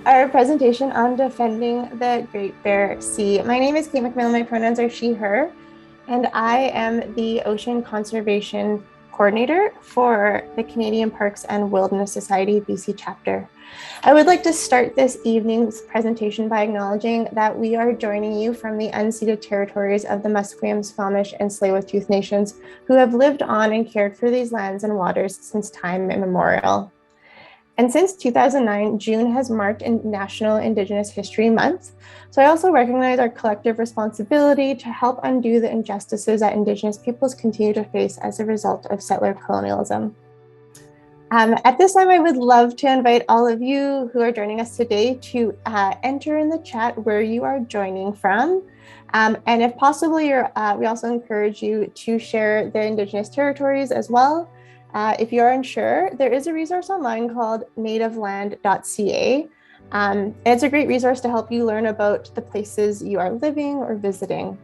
our presentation on defending the Great Bear Sea. My name is Kate MacMillan, my pronouns are she, her, and I am the Ocean Conservation Coordinator for the Canadian Parks and Wilderness Society BC chapter. I would like to start this evening's presentation by acknowledging that we are joining you from the unceded territories of the Musqueam, Squamish, and Tsleil-Waututh nations who have lived on and cared for these lands and waters since time immemorial. And since 2009, June has marked National Indigenous History Month. So I also recognize our collective responsibility to help undo the injustices that Indigenous peoples continue to face as a result of settler colonialism. At this time, I would love to invite all of you who are joining us today to enter in the chat where you are joining from. And if possible, we also encourage you to share the Indigenous territories as well. If you're unsure, there is a resource online called nativeland.ca. It's a great resource to help you learn about the places you are living or visiting.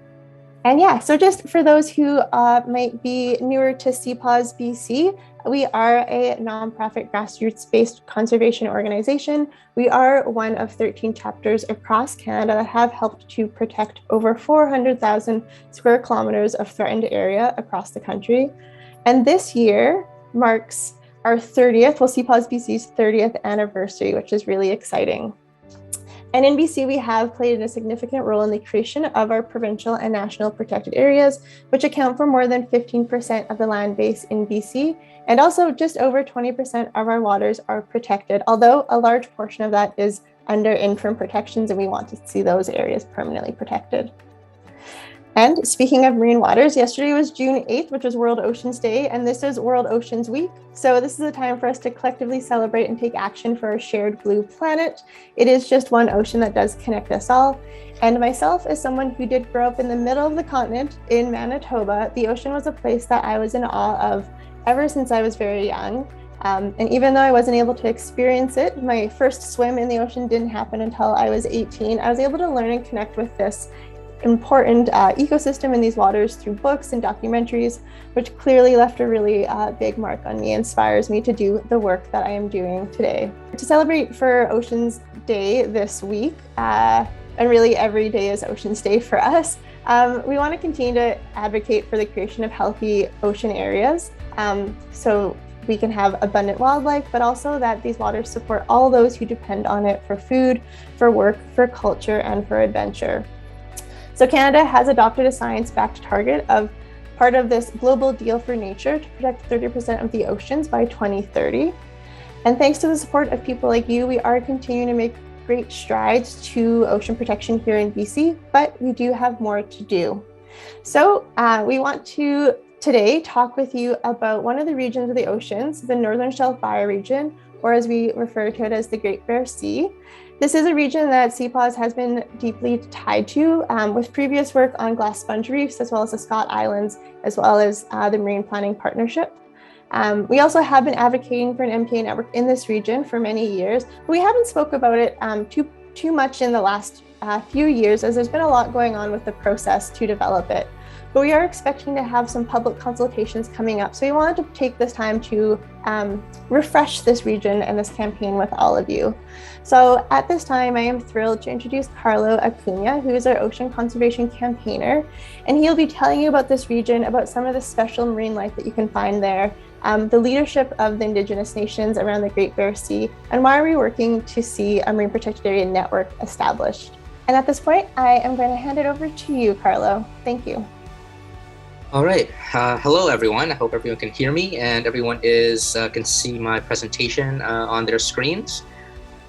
And yeah, so just for those who might be newer to CPAWS-BC, we are a nonprofit grassroots-based conservation organization. We are one of 13 chapters across Canada that have helped to protect over 400,000 square kilometers of threatened area across the country. And this year marks our 30th, CPAWS-BC's 30th anniversary, which is really exciting. And in BC, we have played a significant role in the creation of our provincial and national protected areas, which account for more than 15% of the land base in BC. And also just over 20% of our waters are protected, although a large portion of that is under interim protections, and we want to see those areas permanently protected. And speaking of marine waters, yesterday was June 8th, which was World Oceans Day, and this is World Oceans Week. So this is a time for us to collectively celebrate and take action for our shared blue planet. It is just one ocean that does connect us all. And myself, as someone who did grow up in the middle of the continent in Manitoba, the ocean was a place that I was in awe of ever since I was very young. And even though I wasn't able to experience it, my first swim in the ocean didn't happen until I was 18. I was able to learn and connect with this important ecosystem in these waters through books and documentaries, which clearly left a really big mark on me, inspires me to do the work that I am doing today. To celebrate for Oceans Day this week, and really every day is Oceans Day for us, we want to continue to advocate for the creation of healthy ocean areas so we can have abundant wildlife, but also that these waters support all those who depend on it for food, for work, for culture, and for adventure. So Canada has adopted a science-backed target of part of this global deal for nature to protect 30% of the oceans by 2030. And thanks to the support of people like you, we are continuing to make great strides to ocean protection here in BC, but we do have more to do. So we want to today talk with you about one of the regions of the oceans, the Northern Shelf Bioregion, or as we refer to it as the Great Bear Sea. This is a region that CPAWS has been deeply tied to with previous work on glass sponge reefs, as well as the Scott Islands, as well as the Marine Planning Partnership. We also have been advocating for an MPA network in this region for many years, but we haven't spoke about it too much in the last few years, as there's been a lot going on with the process to develop it. But we are expecting to have some public consultations coming up. So we wanted to take this time to refresh this region and this campaign with all of you. So at this time, I am thrilled to introduce Carlo Acuña, who is our ocean conservation campaigner. And he'll be telling you about this region, about some of the special marine life that you can find there, the leadership of the Indigenous nations around the Great Bear Sea, and why are we working to see a marine protected area network established. And at this point, I am going to hand it over to you, Carlo. Thank you. All right. Hello, everyone. I hope everyone can hear me and everyone can see my presentation on their screens.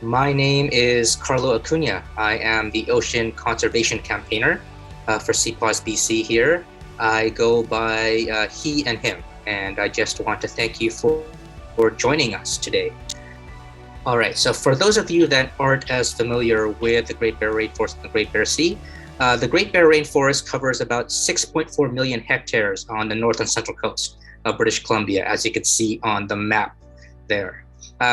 My name is Carlo Acuña. I am the Ocean Conservation Campaigner for CPAWS-BC here. I go by he and him, and I just want to thank you for joining us today. All right. So for those of you that aren't as familiar with the Great Bear Rainforest and the Great Bear Sea, the Great Bear Rainforest covers about 6.4 million hectares on the north and central coast of British Columbia, as you can see on the map there.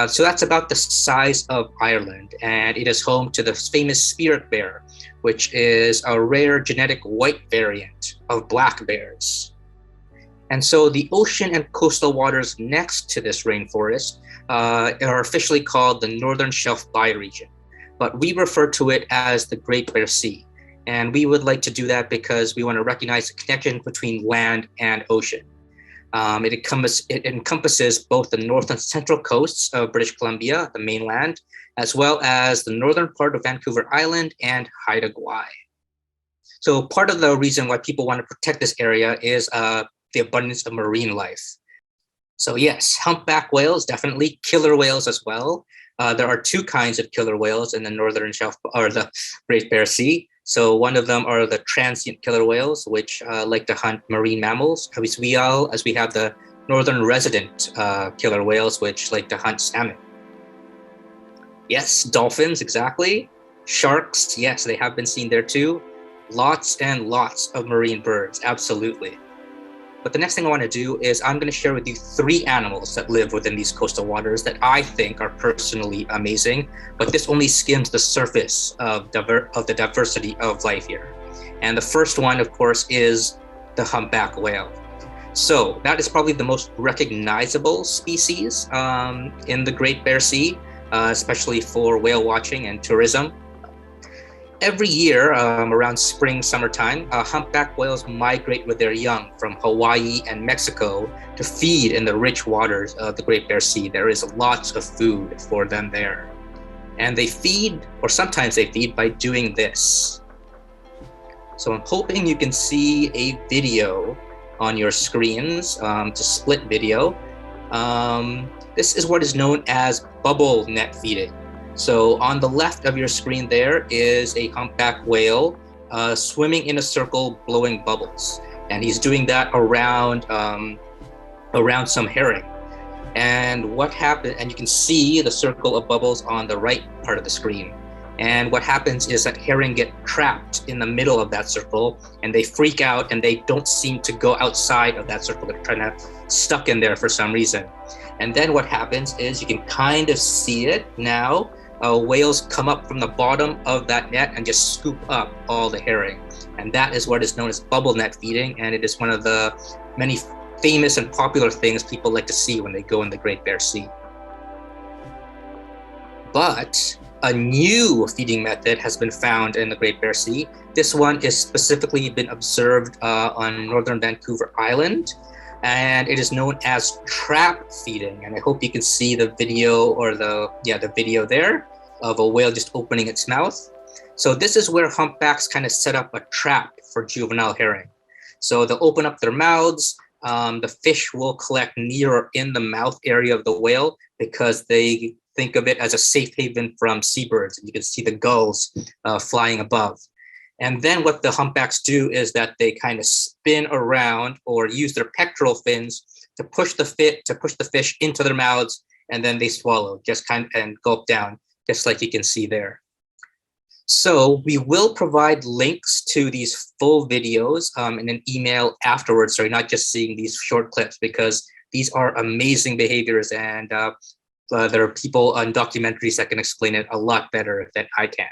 So that's about the size of Ireland, and it is home to the famous spirit bear, which is a rare genetic white variant of black bears. And so the ocean and coastal waters next to this rainforest are officially called the Northern Shelf Bioregion. but we refer to it as the Great Bear Sea. And we would like to do that because we want to recognize the connection between land and ocean. It encompasses both the north and central coasts of British Columbia, the mainland, as well as the northern part of Vancouver Island and Haida Gwaii. So part of the reason why people want to protect this area is the abundance of marine life. So yes, humpback whales, definitely, killer whales as well. There are two kinds of killer whales in the Northern Shelf or the Great Bear Sea. So one of them are the transient killer whales, which like to hunt marine mammals, as we have the northern resident killer whales, which like to hunt salmon. Yes, dolphins, exactly. Sharks, yes, they have been seen there too. Lots and lots of marine birds, absolutely. But the next thing I want to do is I'm going to share with you 3 animals that live within these coastal waters that I think are personally amazing, but this only skims the surface of the diversity of life here. And the first one, of course, is the humpback whale. So that is probably the most recognizable species in the Great Bear Sea, especially for whale watching and tourism. Every year, around spring, summertime, humpback whales migrate with their young from Hawaii and Mexico to feed in the rich waters of the Great Bear Sea. There is lots of food for them there. And they feed, or sometimes they feed, by doing this. So I'm hoping you can see a video on your screens, to split video. This is what is known as bubble net feeding. So on the left of your screen there is a humpback whale swimming in a circle, blowing bubbles. And he's doing that around some herring. And what happened, and you can see the circle of bubbles on the right part of the screen. And what happens is that herring get trapped in the middle of that circle and they freak out and they don't seem to go outside of that circle. They're kind of stuck in there for some reason. And then what happens is you can kind of see it now. Whales come up from the bottom of that net and just scoop up all the herring. And that is what is known as bubble net feeding. And it is one of the many famous and popular things people like to see when they go in the Great Bear Sea. But a new feeding method has been found in the Great Bear Sea. This one is specifically been observed on northern Vancouver Island. And it is known as trap feeding. And I hope you can see the video or the video there of a whale just opening its mouth. So this is where humpbacks kind of set up a trap for juvenile herring. So they'll open up their mouths. The fish will collect near or in the mouth area of the whale because they think of it as a safe haven from seabirds. And you can see the gulls flying above. And then what the humpbacks do is that they kind of spin around or use their pectoral fins to push the fish into their mouths, and then they swallow, just kind of and gulp down, just like you can see there. So we will provide links to these full videos in an email afterwards, so you're not just seeing these short clips, because these are amazing behaviors, and there are people on documentaries that can explain it a lot better than I can.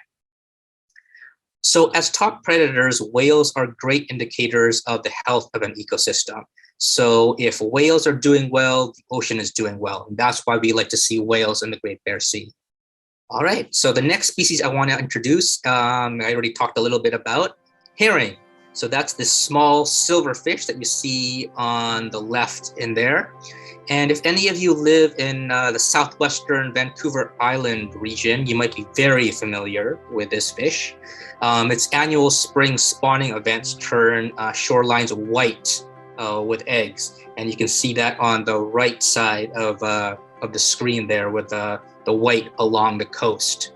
So as top predators, whales are great indicators of the health of an ecosystem. So if whales are doing well, the ocean is doing well. And that's why we like to see whales in the Great Bear Sea. All right, so the next species I want to introduce, I already talked a little bit about, herring. So that's this small silver fish that you see on the left in there. And if any of you live in the southwestern Vancouver Island region, you might be very familiar with this fish. Its annual spring spawning events turn shorelines white with eggs. And you can see that on the right side of the screen there with the white along the coast.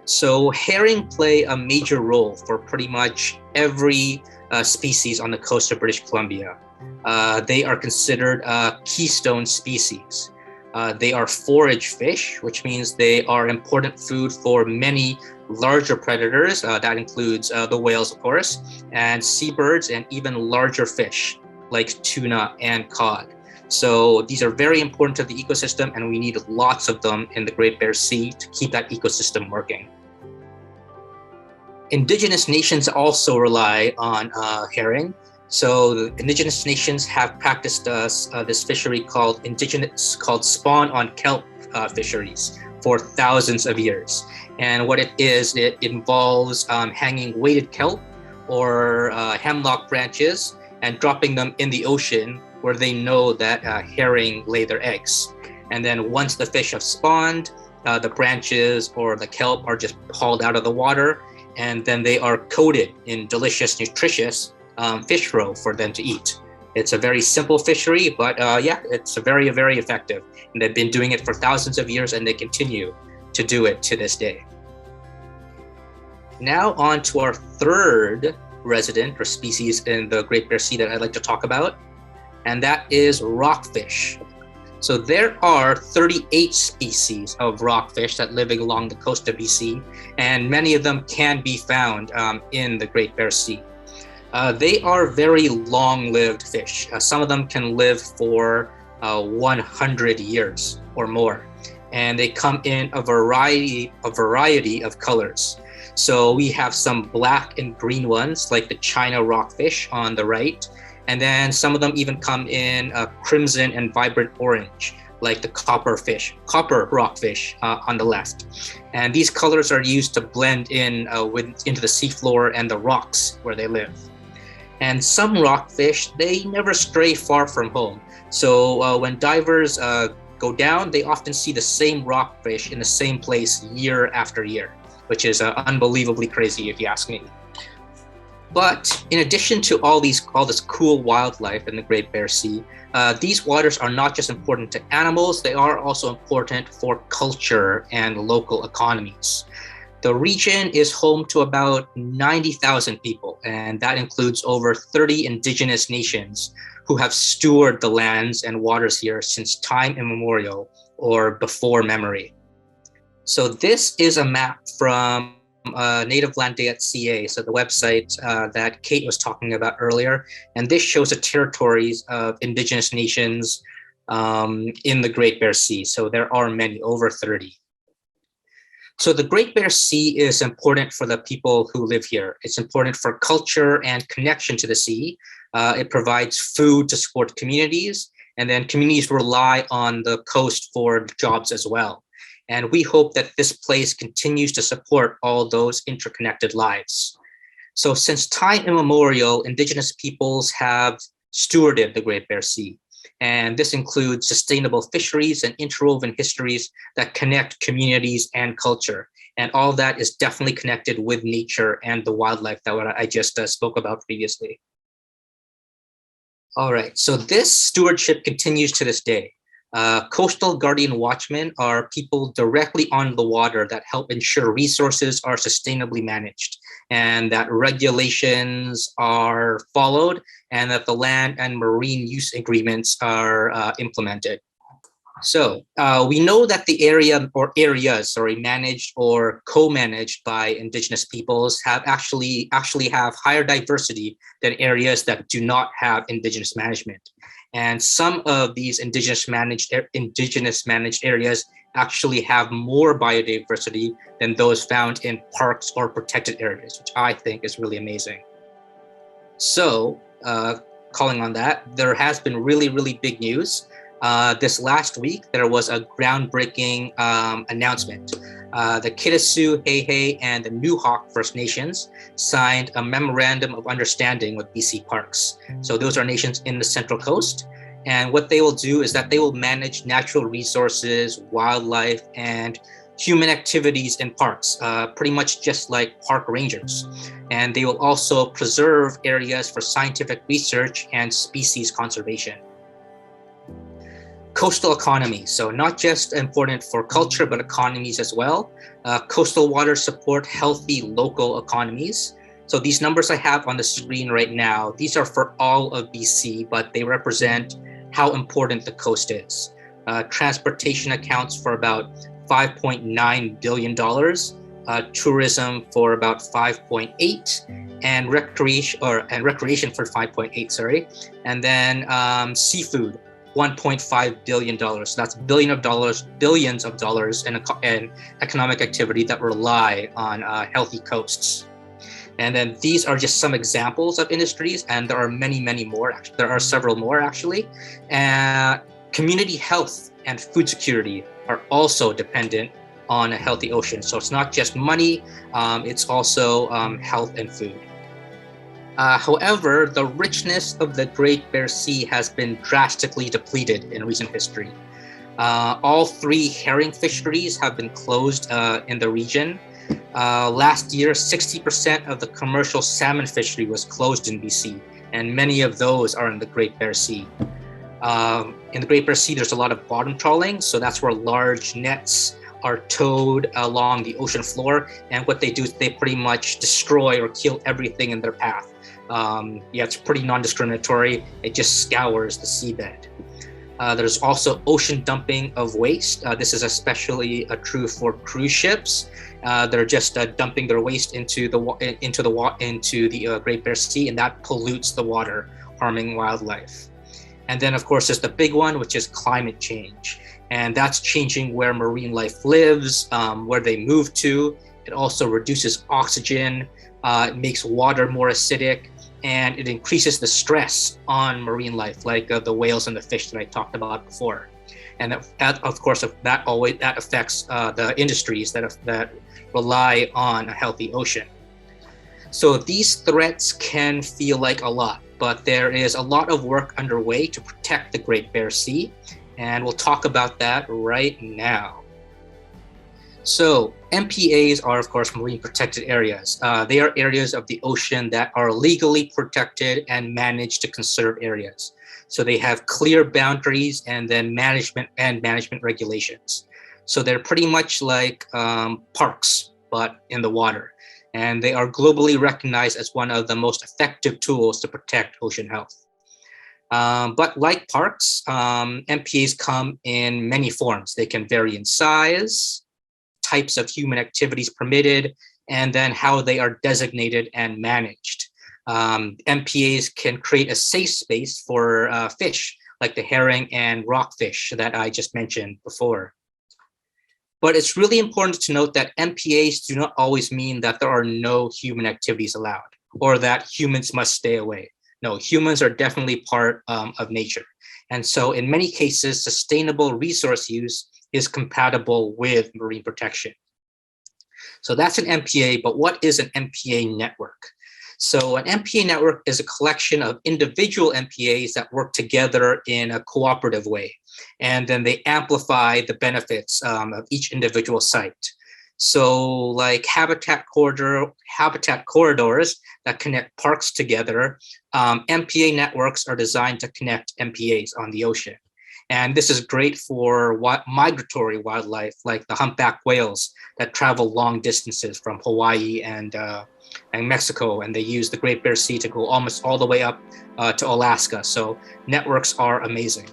So herring play a major role for pretty much every species on the coast of British Columbia. They are considered keystone species. They are forage fish, which means they are important food for many larger predators. That includes the whales, of course, and seabirds, and even larger fish like tuna and cod. So these are very important to the ecosystem, and we need lots of them in the Great Bear Sea to keep that ecosystem working. Indigenous nations also rely on herring. So the indigenous nations have practiced this fishery called spawn on kelp fisheries for thousands of years. And what it is, it involves hanging weighted kelp or hemlock branches and dropping them in the ocean where they know that herring lay their eggs. And then once the fish have spawned, the branches or the kelp are just hauled out of the water, and then they are coated in delicious, nutritious fish roe for them to eat. It's a very simple fishery, but yeah, it's very, very effective. And they've been doing it for thousands of years, and they continue to do it to this day. Now on to our third resident or species in the Great Bear Sea that I'd like to talk about, and that is rockfish. So there are 38 species of rockfish that live along the coast of BC, and many of them can be found in the Great Bear Sea. They are very long-lived fish. Some of them can live for 100 years or more, and they come in a variety of colors. So we have some black and green ones, like the China rockfish on the right, and then some of them even come in crimson and vibrant orange, like the copper rockfish on the left. And these colors are used to blend in into the seafloor and the rocks where they live. And some rockfish, they never stray far from home. So when divers go down, they often see the same rockfish in the same place year after year, which is unbelievably crazy if you ask me. But in addition to all this cool wildlife in the Great Bear Sea, these waters are not just important to animals, they are also important for culture and local economies. The region is home to about 90,000 people, and that includes over 30 indigenous nations who have stewarded the lands and waters here since time immemorial or before memory. So this is a map from nativeland.ca, so the website that Kate was talking about earlier, and this shows the territories of indigenous nations in the Great Bear Sea. So there are many, over 30. So the Great Bear Sea is important for the people who live here. It's important for culture and connection to the sea. It provides food to support communities, and then communities rely on the coast for jobs as well. And we hope that this place continues to support all those interconnected lives. So since time immemorial, indigenous peoples have stewarded the Great Bear Sea. And this includes sustainable fisheries and interwoven histories that connect communities and culture. And all that is definitely connected with nature and the wildlife that I just spoke about previously. All right, so this stewardship continues to this day. Coastal Guardian Watchmen are people directly on the water that help ensure resources are sustainably managed and that regulations are followed and that the land and marine use agreements are implemented. So we know that the area or areas, managed or co-managed by indigenous peoples have actually have higher diversity than areas that do not have indigenous management. And some of these indigenous managed areas actually have more biodiversity than those found in parks or protected areas, which I think is really amazing. So calling on that, there has been really, really big news. This last week, there was a groundbreaking announcement. The Kitasoo, Heihei, and the Newhawk First Nations signed a memorandum of understanding with BC Parks. So those are nations in the Central Coast. And what they will do is that they will manage natural resources, wildlife, and human activities in parks, pretty much just like park rangers. And they will also preserve areas for scientific research and species conservation. Coastal economy, so not just important for culture, but economies as well. Coastal waters support healthy local economies. So these numbers I have on the screen right now, these are for all of BC, but they represent how important the coast is. Transportation accounts for about $5.9 billion, tourism for about 5.8, and recreation for 5.8, sorry. And then seafood, $1.5 billion. So that's billions of dollars in economic activity that rely on healthy coasts. And then these are just some examples of industries, and there are many, many more. There are several more actually. Community health and food security are also dependent on a healthy ocean. So it's not just money, it's also health and food. However, the richness of the Great Bear Sea has been drastically depleted in recent history. All 3 herring fisheries have been closed in the region. Last year, 60% of the commercial salmon fishery was closed in BC, and many of those are in the Great Bear Sea. In the Great Bear Sea, there's a lot of bottom trawling, so that's where large nets are towed along the ocean floor, and what they do is they pretty much destroy or kill everything in their path. It's pretty non-discriminatory. It just scours the seabed. There's also ocean dumping of waste. This is especially true for cruise ships. They're just dumping their waste into the Great Bear Sea, and that pollutes the water, harming wildlife. And then, of course, there's the big one, which is climate change, and that's changing where marine life lives, where they move to. It also reduces oxygen. It makes water more acidic, and it increases the stress on marine life, like the whales and the fish that I talked about before. And that of course, that affects the industries that rely on a healthy ocean. So these threats can feel like a lot, but there is a lot of work underway to protect the Great Bear Sea, and we'll talk about that right now. So MPAs are, of course, marine protected areas. They are areas of the ocean that are legally protected and managed to conserve areas. So they have clear boundaries and then management regulations. So they're pretty much like parks, but in the water. And they are globally recognized as one of the most effective tools to protect ocean health. But like parks, MPAs come in many forms. They can vary in size, types of human activities permitted, and then how they are designated and managed. MPAs can create a safe space for fish, like the herring and rockfish that I just mentioned before. But it's really important to note that MPAs do not always mean that there are no human activities allowed, or that humans must stay away. No, humans are definitely part of nature. And so in many cases, sustainable resource use is compatible with marine protection. So that's an MPA, but what is an MPA network? So an MPA network is a collection of individual MPAs that work together in a cooperative way, and then they amplify the benefits of each individual site. So like habitat corridors that connect parks together, MPA networks are designed to connect MPAs on the ocean. And this is great for migratory wildlife, like the humpback whales that travel long distances from Hawaii and Mexico, and they use the Great Bear Sea to go almost all the way up to Alaska. So networks are amazing.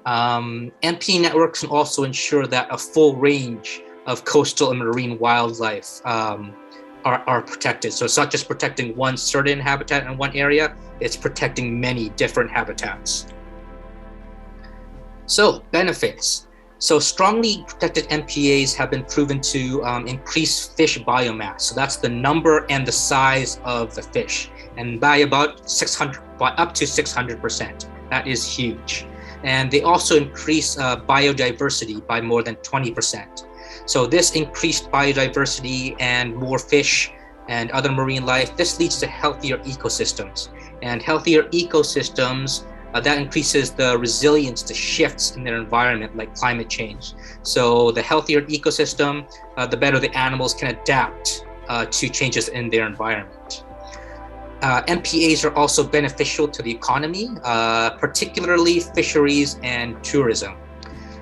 MPA networks can also ensure that a full range of coastal and marine wildlife are protected. So it's not just protecting one certain habitat in one area, it's protecting many different habitats. So benefits. So strongly protected MPAs have been proven to increase fish biomass. So that's the number and the size of the fish, and by up to 600%. That is huge. And they also increase biodiversity by more than 20%. So this increased biodiversity and more fish and other marine life, this leads to healthier ecosystems. And healthier ecosystems, that increases the resilience to shifts in their environment, like climate change. So the healthier ecosystem, the better the animals can adapt to changes in their environment. MPAs are also beneficial to the economy, particularly fisheries and tourism.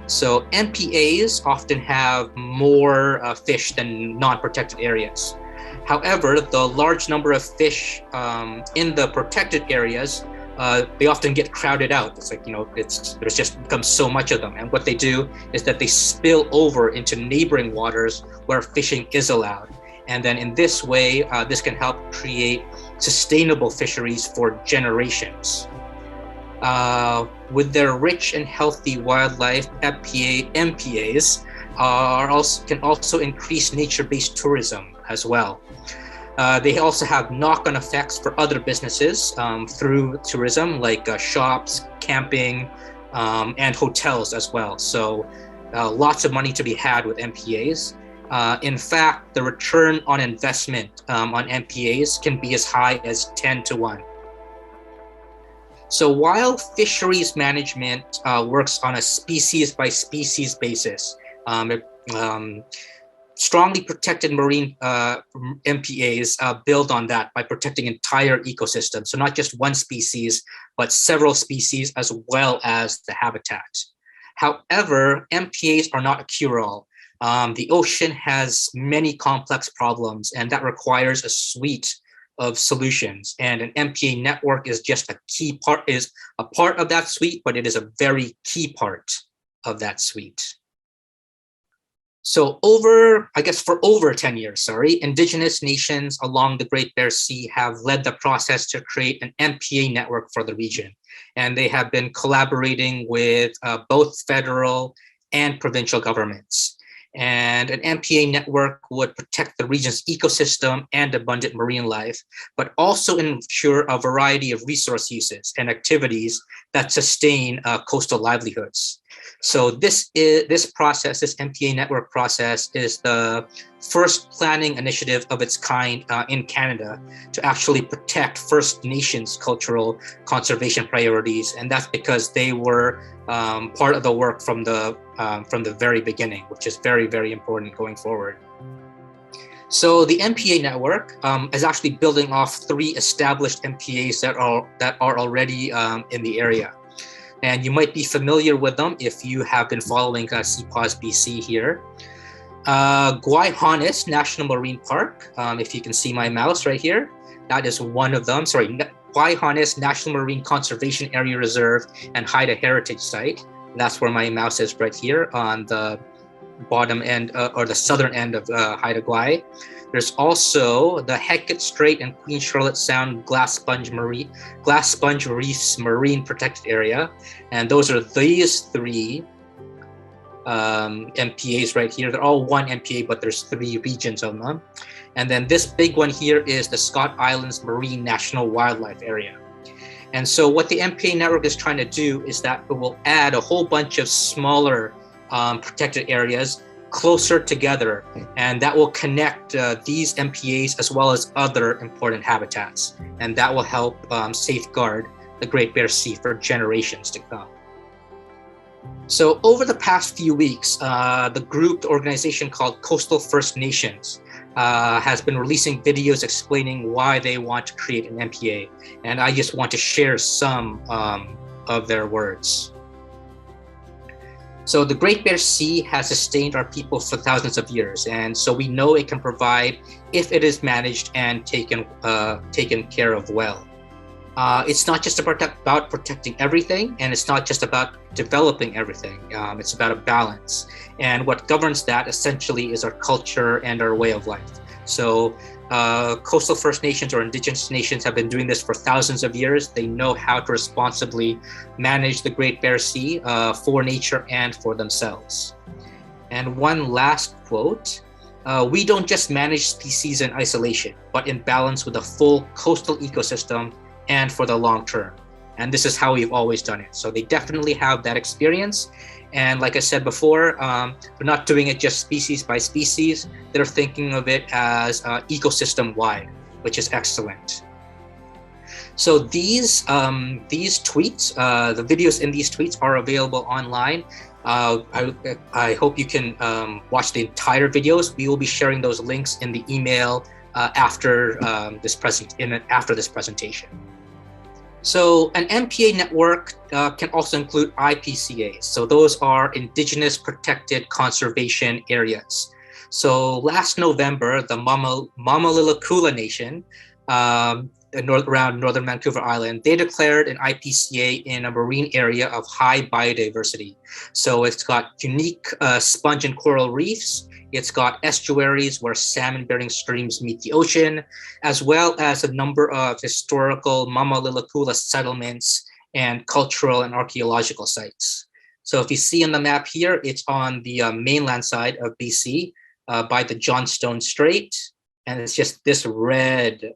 So MPAs often have more fish than non-protected areas. However, the large number of fish in the protected areas, they often get crowded out. It's like, there's just become so much of them. And what they do is that they spill over into neighboring waters where fishing is allowed. And then in this way, this can help create sustainable fisheries for generations. With their rich and healthy wildlife, MPAs can also increase nature-based tourism as well. They also have knock-on effects for other businesses through tourism, like shops, camping, and hotels as well. So lots of money to be had with MPAs. In fact, the return on investment on MPAs can be as high as 10 to 1. So while fisheries management works on a species by species basis, strongly protected marine MPAs build on that by protecting entire ecosystems. So not just one species, but several species as well as the habitat. However, MPAs are not a cure-all. The ocean has many complex problems, and that requires a suite of solutions. And an MPA network is just a part of that suite, but it is a very key part of that suite. So for over 10 years, Indigenous nations along the Great Bear Sea have led the process to create an MPA network for the region. And they have been collaborating with both federal and provincial governments. And an MPA network would protect the region's ecosystem and abundant marine life, but also ensure a variety of resource uses and activities that sustain coastal livelihoods. So this MPA network process is the first planning initiative of its kind in Canada to actually protect First Nations cultural conservation priorities. And that's because they were part of the work from the very beginning, which is very, very important going forward. So the MPA network is actually building off 3 established MPAs that are already in the area. And you might be familiar with them if you have been following CPAWS-BC here. Guayhanes National Marine Park, if you can see my mouse right here, that is one of them. Guayhanes National Marine Conservation Area Reserve and Haida Heritage Site. That's where my mouse is right here on the bottom end or the southern end of Haida Gwaii. There's also the Hecate Strait and Queen Charlotte Sound Glass Sponge Reefs Marine Protected Area. And those are these 3 MPAs right here. They're all one MPA, but there's 3 regions of them. And then this big one here is the Scott Islands Marine National Wildlife Area. And so what the MPA network is trying to do is that it will add a whole bunch of smaller protected areas closer together, and that will connect these MPAs as well as other important habitats. And that will help safeguard the Great Bear Sea for generations to come. So over the past few weeks, the organization called Coastal First Nations has been releasing videos explaining why they want to create an MPA. And I just want to share some of their words. So the Great Bear Sea has sustained our people for thousands of years. And so we know it can provide if it is managed and taken care of well. It's not just about protecting everything, and it's not just about developing everything. It's about a balance. And what governs that essentially is our culture and our way of life. So coastal First Nations or Indigenous nations have been doing this for thousands of years. They know how to responsibly manage the Great Bear Sea for nature and for themselves. And one last quote, we don't just manage species in isolation, but in balance with a full coastal ecosystem and for the long term. And this is how we've always done it. So they definitely have that experience. And like I said before, they're not doing it just species by species. They're thinking of it as ecosystem-wide, which is excellent. So these tweets, the videos in these tweets are available online. I hope you can watch the entire videos. We will be sharing those links in the email after this presentation. So an MPA network can also include IPCAs. So those are Indigenous Protected Conservation Areas. So last November, the Mamalilakula Nation around northern Vancouver Island, they declared an IPCA in a marine area of high biodiversity. So it's got unique sponge and coral reefs. It's got estuaries where salmon-bearing streams meet the ocean, as well as a number of historical Mamalilakula settlements and cultural and archaeological sites. So if you see on the map here, it's on the mainland side of BC by the Johnstone Strait. And it's just this red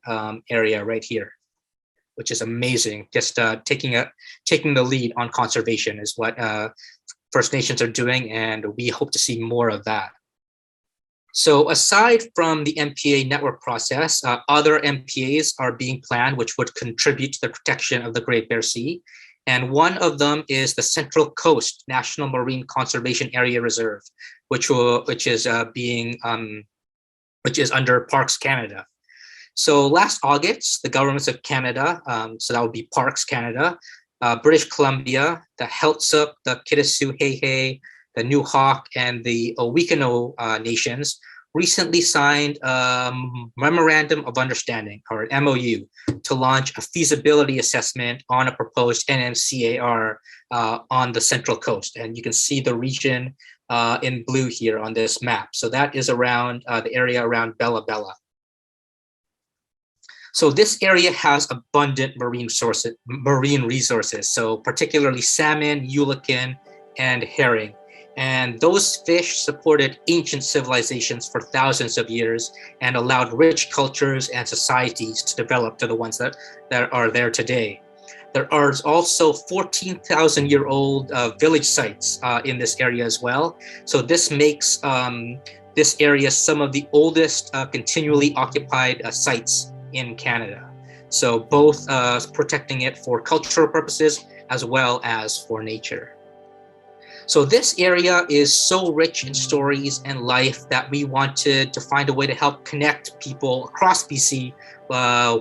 area right here, which is amazing. Just taking the lead on conservation is what First Nations are doing, and we hope to see more of that. So aside from the MPA network process, other MPAs are being planned, which would contribute to the protection of the Great Bear Sea. And one of them is the Central Coast National Marine Conservation Area Reserve, which is under Parks Canada. So last August, the governments of Canada, so that would be Parks Canada, British Columbia, the Heiltsuk, the Kitasoo-Hehe, the Newhawk, and the Owikano nations recently signed a Memorandum of Understanding, or an MOU, to launch a feasibility assessment on a proposed NMCAR on the Central Coast. And you can see the region in blue here on this map. So that is around the area around Bella Bella. So this area has abundant marine resources, so particularly salmon, eulachon, and herring. And those fish supported ancient civilizations for thousands of years and allowed rich cultures and societies to develop to the ones that are there today. There are also 14,000-year-old village sites in this area as well. So this makes this area some of the oldest continually occupied sites in Canada. So both protecting it for cultural purposes as well as for nature. So this area is so rich in stories and life that we wanted to find a way to help connect people across BC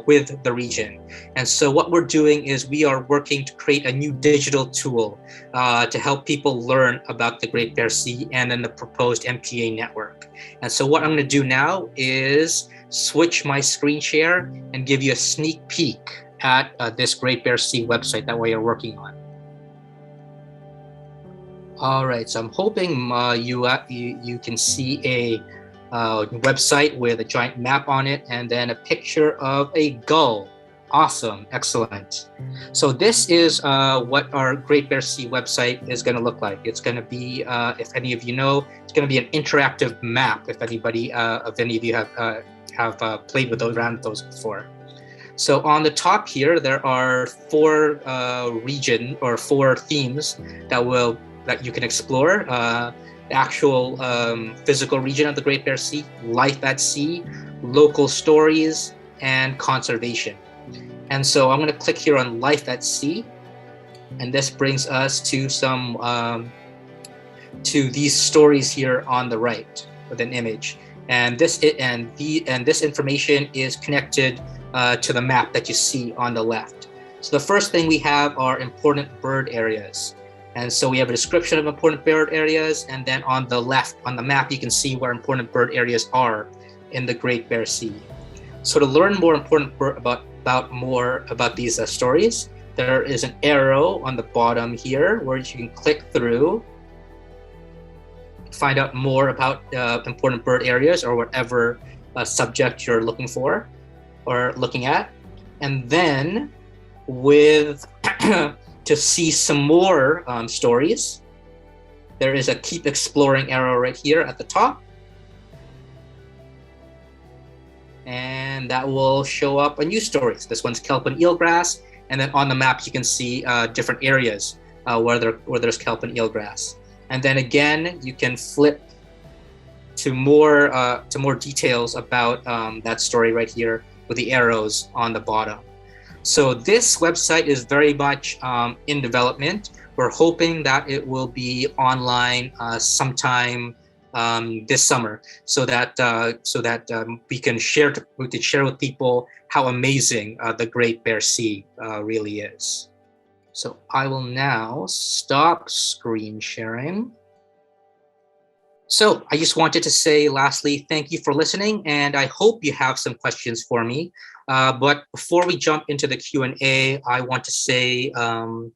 with the region. And so what we're doing is we are working to create a new digital tool to help people learn about the Great Bear Sea and then the proposed MPA network. And so what I'm going to do now is switch my screen share and give you a sneak peek at this Great Bear Sea website that we are working on. All right, so I'm hoping you can see a website with a giant map on it and then a picture of a gull. Awesome, excellent. So this is what our Great Bear Sea website is going to look like. It's going to be, if any of you know, it's going to be an interactive map. If any of you have played with around those before. So on the top here, there are four themes that you can explore. The actual physical region of the Great Bear Sea, life at sea, local stories, and conservation. And so I'm going to click here on life at sea, and this brings us to to these stories here on the right with an image. And this information is connected to the map that you see on the left. So the first thing we have are important bird areas. And so we have a description of important bird areas, and then on the left on the map you can see where important bird areas are in the Great Bear Sea. So to learn more about these stories, there is an arrow on the bottom here where you can click through, find out more about important bird areas or whatever subject you're looking for or looking at. And then to see some more stories, there is a keep exploring arrow right here at the top. And that will show up a new stories. This one's kelp and eelgrass. And then on the map, you can see different areas where there's kelp and eelgrass. And then again, you can flip to more details about that story right here with the arrows on the bottom. So this website is very much in development. We're hoping that it will be online sometime this summer, so that we can share with people how amazing the Great Bear Sea really is. So I will now stop screen sharing. So I just wanted to say lastly, thank you for listening, and I hope you have some questions for me. But before we jump into the Q&A, I want to say on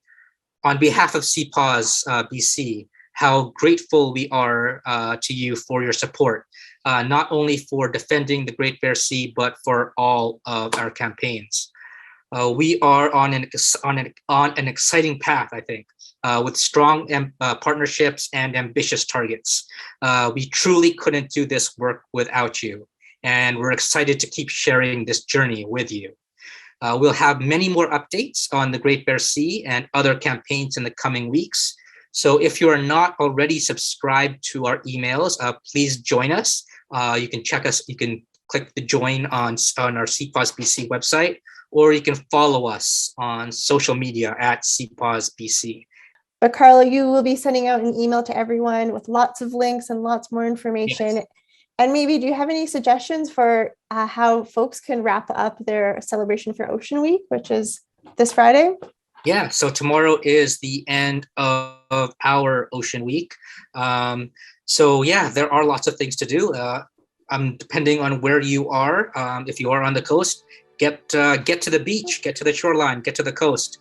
behalf of CPAWS-BC, how grateful we are to you for your support, not only for defending the Great Bear Sea, but for all of our campaigns. We are on an exciting path, I think, with strong partnerships and ambitious targets. We truly couldn't do this work without you. and we're excited to keep sharing this journey with you. We'll have many more updates on the Great Bear Sea and other campaigns in the coming weeks. So if you are not already subscribed to our emails, please join us. You can check us, you can click the join on our CPAWS-BC website, or you can follow us on social media at CPAWS-BC. But Carlo, you will be sending out an email to everyone with lots of links and lots more information. Yes. And maybe, do you have any suggestions for how folks can wrap up their celebration for Ocean Week, which is this Friday? Yeah, so tomorrow is the end of our Ocean Week. So yeah, there are lots of things to do. Depending on where you are, if you are on the coast, get to the beach, get to the shoreline, get to the coast.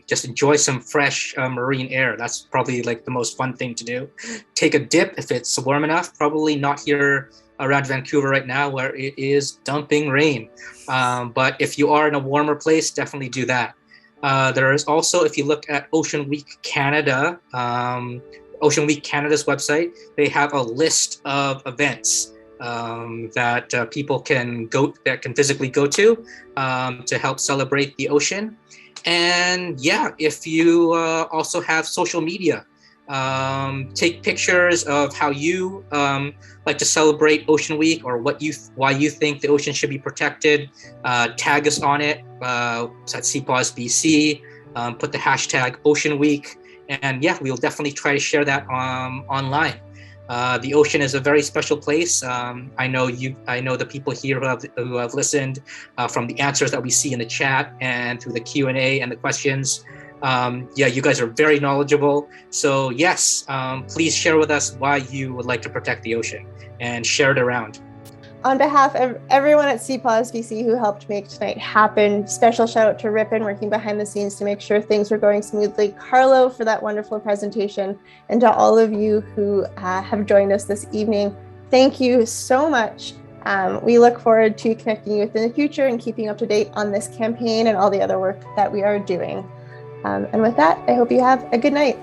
Just enjoy some fresh marine air. That's probably like the most fun thing to do. Take a dip if it's warm enough. Probably not here around Vancouver right now where it is dumping rain. But if you are in a warmer place, definitely do that. There is also, if you look at Ocean Week Canada, Ocean Week Canada's website, they have a list of events that people can physically go to help celebrate the ocean. And yeah, if you also have social media, take pictures of how you like to celebrate Ocean Week, or why you think the ocean should be protected. Tag us on it. It's at CPAWS-BC. Put the hashtag Ocean Week, and yeah, we'll definitely try to share that online. The ocean is a very special place. I know the people here who have listened from the answers that we see in the chat and through the Q&A and the questions. Yeah, you guys are very knowledgeable. So yes, please share with us why you would like to protect the ocean and share it around. On behalf of everyone at CPAWS-BC who helped make tonight happen, special shout out to Ripon working behind the scenes to make sure things were going smoothly, Carlo for that wonderful presentation, and to all of you who have joined us this evening. Thank you so much. We look forward to connecting you with in the future and keeping up to date on this campaign and all the other work that we are doing. And with that, I hope you have a good night.